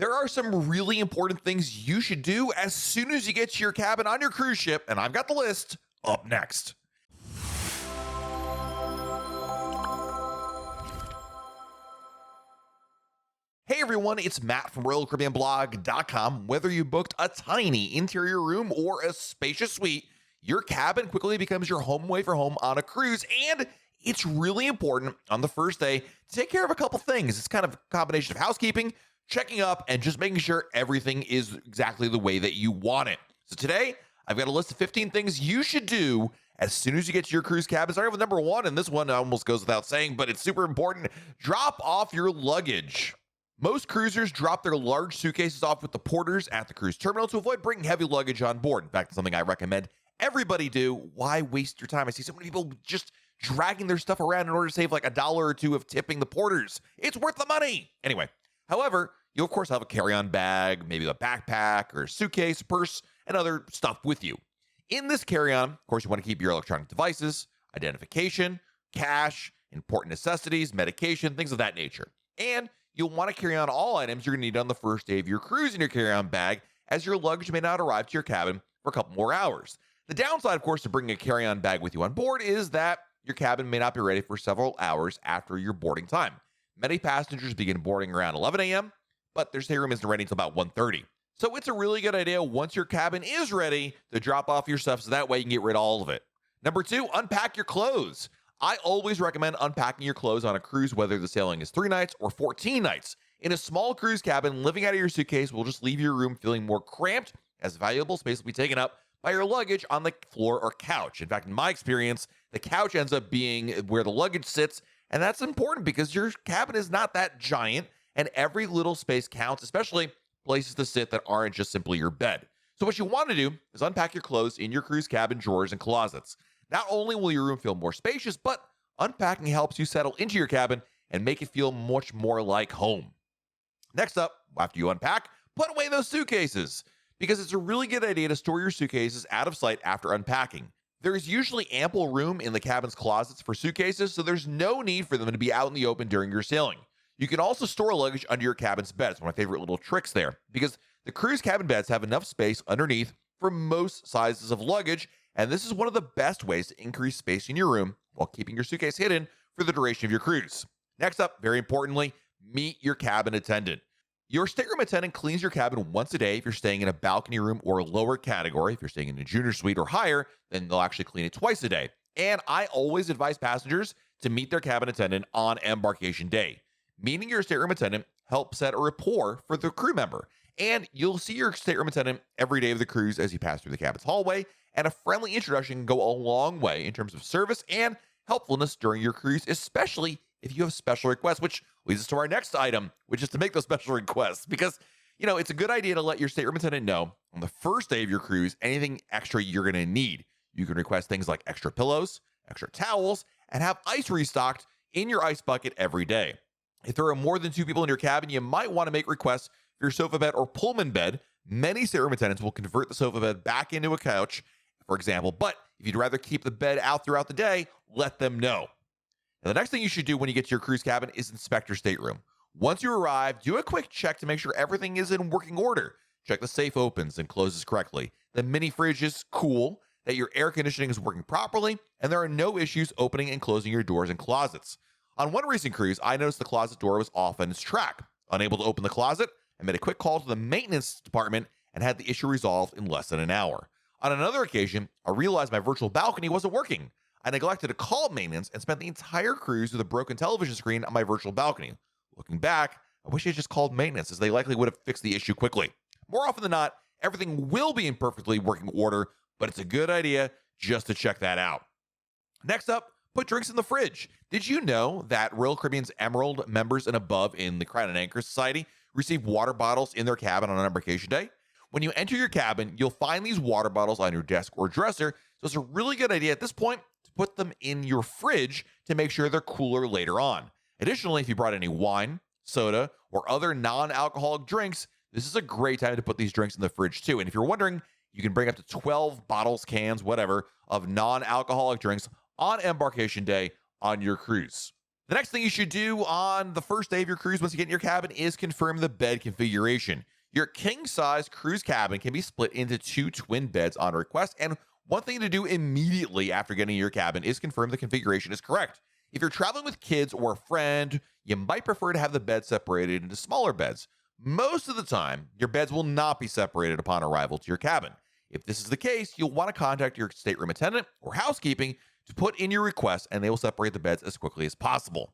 There are some really important things you should do as soon as you get to your cabin on your cruise ship, and I've got the list up next. Hey everyone, it's Matt from RoyalCaribbeanBlog.com. Whether you booked a tiny interior room or a spacious suite, your cabin quickly becomes your home away from home on a cruise, and it's really important on the first day to take care of a couple things. It's kind of a combination of housekeeping, checking up, and just making sure everything is exactly the way that you want it. So today, I've got a list of 15 things you should do as soon as you get to your cruise cabin. Starting with number one, and this one almost goes without saying, but it's super important. Drop off your luggage. Most cruisers drop their large suitcases off with the porters at the cruise terminal to avoid bringing heavy luggage on board. In fact, it's something I recommend everybody do. Why waste your time? I see so many people just dragging their stuff around in order to save like $1 or $2 of tipping the porters. It's worth the money. Anyway, however, you'll of course have a carry-on bag, maybe a backpack or a suitcase, purse, and other stuff with you. In this carry-on, of course, you want to keep your electronic devices, identification, cash, important necessities, medication, things of that nature. And you'll want to carry on all items you're going to need on the first day of your cruise in your carry-on bag, as your luggage may not arrive to your cabin for a couple more hours. The downside, of course, to bringing a carry-on bag with you on board is that your cabin may not be ready for several hours after your boarding time. Many passengers begin boarding around 11 a.m., but their stateroom isn't ready until about 1:30. So it's a really good idea once your cabin is ready to drop off your stuff so that way you can get rid of all of it. Number two, unpack your clothes. I always recommend unpacking your clothes on a cruise, whether the sailing is 3 nights or 14 nights. In a small cruise cabin, living out of your suitcase will just leave your room feeling more cramped, as valuable space will be taken up by your luggage on the floor or couch. In fact, in my experience, the couch ends up being where the luggage sits, and that's important because your cabin is not that giant, and every little space counts, especially places to sit that aren't just simply your bed. So what you want to do is unpack your clothes in your cruise cabin drawers and closets. Not only will your room feel more spacious, but unpacking helps you settle into your cabin and make it feel much more like home. Next up, after you unpack, put away those suitcases, because it's a really good idea to store your suitcases out of sight after unpacking. There is usually ample room in the cabin's closets for suitcases, so there's no need for them to be out in the open during your sailing. You can also store luggage under your cabin's bed. It's one of my favorite little tricks there, because the cruise cabin beds have enough space underneath for most sizes of luggage, and this is one of the best ways to increase space in your room while keeping your suitcase hidden for the duration of your cruise. Next up, very importantly, meet your cabin attendant. Your stateroom attendant cleans your cabin once a day if you're staying in a balcony room or a lower category. If you're staying in a junior suite or higher, then they'll actually clean it twice a day. And I always advise passengers to meet their cabin attendant on embarkation day. Meeting your stateroom attendant helps set a rapport for the crew member. And you'll see your stateroom attendant every day of the cruise as you pass through the cabin's hallway, and a friendly introduction can go a long way in terms of service and helpfulness during your cruise, especially if you have special requests, which leads us to our next item, which is to make those special requests. Because, it's a good idea to let your stateroom attendant know on the first day of your cruise anything extra you're going to need. You can request things like extra pillows, extra towels, and have ice restocked in your ice bucket every day. If there are more than 2 people in your cabin, you might want to make requests for your sofa bed or Pullman bed. Many stateroom attendants will convert the sofa bed back into a couch, for example, but if you'd rather keep the bed out throughout the day, let them know. Now, the next thing you should do when you get to your cruise cabin is inspect your stateroom. Once you arrive, do a quick check to make sure everything is in working order. Check the safe opens and closes correctly. The mini fridge is cool, that your air conditioning is working properly, and there are no issues opening and closing your doors and closets. On one recent cruise, I noticed the closet door was off on its track. Unable to open the closet, I made a quick call to the maintenance department and had the issue resolved in less than an hour. On another occasion, I realized my virtual balcony wasn't working. I neglected to call maintenance and spent the entire cruise with a broken television screen on my virtual balcony. Looking back, I wish I just called maintenance, as they likely would have fixed the issue quickly. More often than not, everything will be in perfectly working order, but it's a good idea just to check that out. Next up, put drinks in the fridge. Did you know that Royal Caribbean's Emerald members and above in the Crown and Anchor Society receive water bottles in their cabin on embarkation day? When you enter your cabin, you'll find these water bottles on your desk or dresser, so it's a really good idea at this point to put them in your fridge to make sure they're cooler later on. Additionally, if you brought any wine, soda, or other non-alcoholic drinks, this is a great time to put these drinks in the fridge too. And if you're wondering, you can bring up to 12 bottles, cans, whatever, of non-alcoholic drinks on embarkation day on your cruise. The next thing you should do on the first day of your cruise once you get in your cabin is confirm the bed configuration. Your king-size cruise cabin can be split into 2 twin beds on request, and one thing to do immediately after getting your cabin is confirm the configuration is correct. If you're traveling with kids or a friend, you might prefer to have the bed separated into smaller beds. Most of the time, your beds will not be separated upon arrival to your cabin. If this is the case, you'll want to contact your stateroom attendant or housekeeping to put in your request, and they will separate the beds as quickly as possible.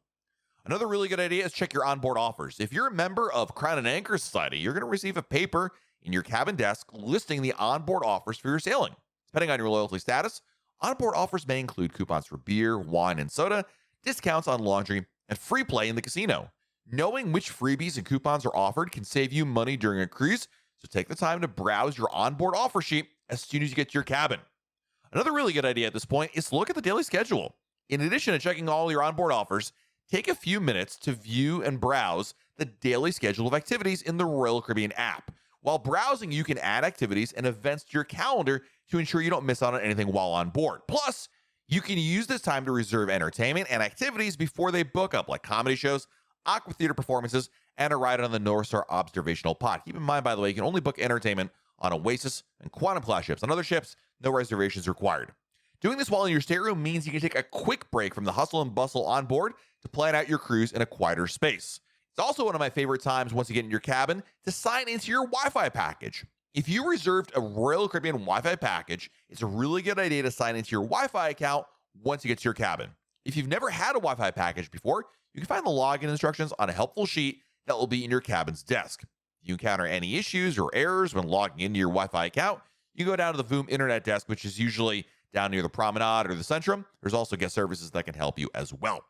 Another really good idea is check your onboard offers. If you're a member of Crown and Anchor Society, you're going to receive a paper in your cabin desk listing the onboard offers for your sailing. Depending on your loyalty status, onboard offers may include coupons for beer, wine, and soda, discounts on laundry, and free play in the casino. Knowing which freebies and coupons are offered can save you money during a cruise, so take the time to browse your onboard offer sheet as soon as you get to your cabin. Another really good idea at this point is to look at the daily schedule. In addition to checking all your onboard offers, take a few minutes to view and browse the daily schedule of activities in the Royal Caribbean app. While browsing, you can add activities and events to your calendar to ensure you don't miss out on anything while on board. Plus, you can use this time to reserve entertainment and activities before they book up, like comedy shows, aqua theater performances, and a ride on the North Star observational pod. Keep in mind, by the way, you can only book entertainment on Oasis and Quantum class ships. On other ships, no reservations required. Doing this while in your stateroom means you can take a quick break from the hustle and bustle on board to plan out your cruise in a quieter space. It's also one of my favorite times once you get in your cabin to sign into your Wi-Fi package. If you reserved a Royal Caribbean Wi-Fi package, it's a really good idea to sign into your Wi-Fi account once you get to your cabin. If you've never had a Wi-Fi package before, you can find the login instructions on a helpful sheet that will be in your cabin's desk. If you encounter any issues or errors when logging into your Wi-Fi account, you go down to the VOOM internet desk, which is usually down near the Promenade or the Centrum. There's also guest services that can help you as well.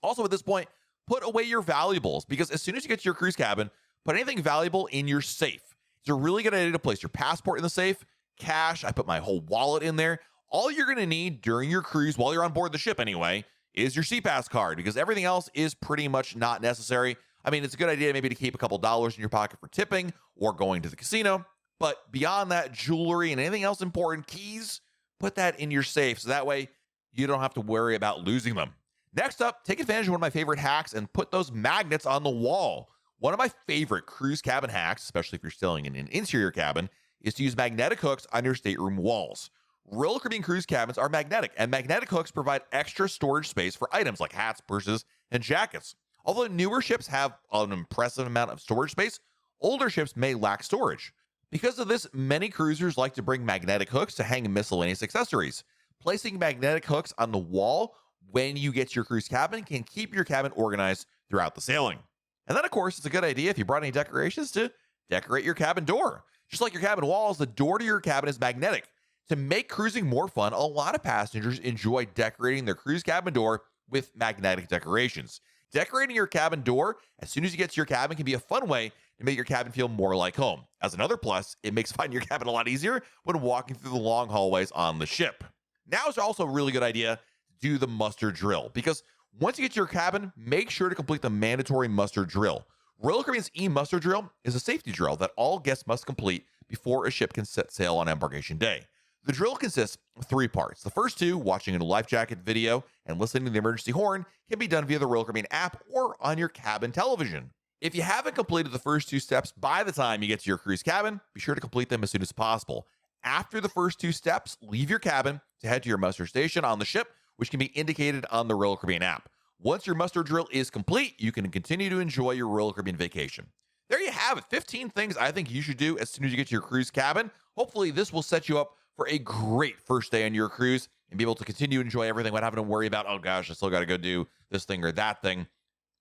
Also, at this point, put away your valuables, because as soon as you get to your cruise cabin, put anything valuable in your safe. It's a really good idea to place your passport in the safe, cash. I put my whole wallet in there. All you're going to need during your cruise, while you're on board the ship anyway, is your SeaPass card, because everything else is pretty much not necessary. I mean, it's a good idea maybe to keep a couple dollars in your pocket for tipping or going to the casino. But beyond that, jewelry and anything else important, keys, put that in your safe, so that way you don't have to worry about losing them. Next up, take advantage of one of my favorite hacks and put those magnets on the wall. One of my favorite cruise cabin hacks, especially if you're staying in an interior cabin, is to use magnetic hooks on your stateroom walls. Royal Caribbean cruise cabins are magnetic, and magnetic hooks provide extra storage space for items like hats, purses, and jackets. Although newer ships have an impressive amount of storage space, older ships may lack storage. Because of this, many cruisers like to bring magnetic hooks to hang miscellaneous accessories. Placing magnetic hooks on the wall when you get to your cruise cabin can keep your cabin organized throughout the sailing. And then, of course, it's a good idea if you brought any decorations to decorate your cabin door. Just like your cabin walls, the door to your cabin is magnetic. To make cruising more fun, a lot of passengers enjoy decorating their cruise cabin door with magnetic decorations. Decorating your cabin door as soon as you get to your cabin can be a fun way to make your cabin feel more like home. As another plus, it makes finding your cabin a lot easier when walking through the long hallways on the ship. Now is also a really good idea to do the muster drill, because once you get to your cabin, make sure to complete the mandatory muster drill. Royal Caribbean's eMuster drill is a safety drill that all guests must complete before a ship can set sail on embarkation day. The drill consists of 3 parts. The first 2, watching a life jacket video and listening to the emergency horn, can be done via the Royal Caribbean app or on your cabin television. If you haven't completed the first 2 steps by the time you get to your cruise cabin, be sure to complete them as soon as possible. After the first 2 steps, leave your cabin to head to your muster station on the ship, which can be indicated on the Royal Caribbean app. Once your muster drill is complete, you can continue to enjoy your Royal Caribbean vacation. There you have it, 15 things I think you should do as soon as you get to your cruise cabin. Hopefully this will set you up for a great first day on your cruise and be able to continue to enjoy everything without having to worry about, oh gosh, I still got to go do this thing or that thing.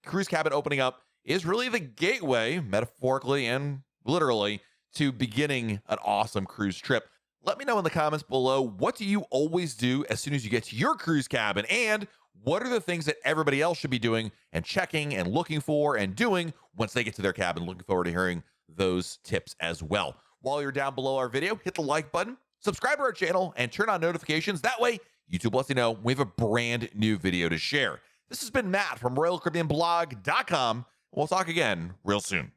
Cruise cabin opening up is really the gateway, metaphorically and literally, to beginning an awesome cruise trip. Let me know in the comments below, what do you always do as soon as you get to your cruise cabin? And what are the things that everybody else should be doing and checking and looking for and doing once they get to their cabin? Looking forward to hearing those tips as well. While you're down below our video, hit the like button, subscribe to our channel, and turn on notifications. That way, YouTube lets you know we have a brand new video to share. This has been Matt from RoyalCaribbeanBlog.com. We'll talk again real soon.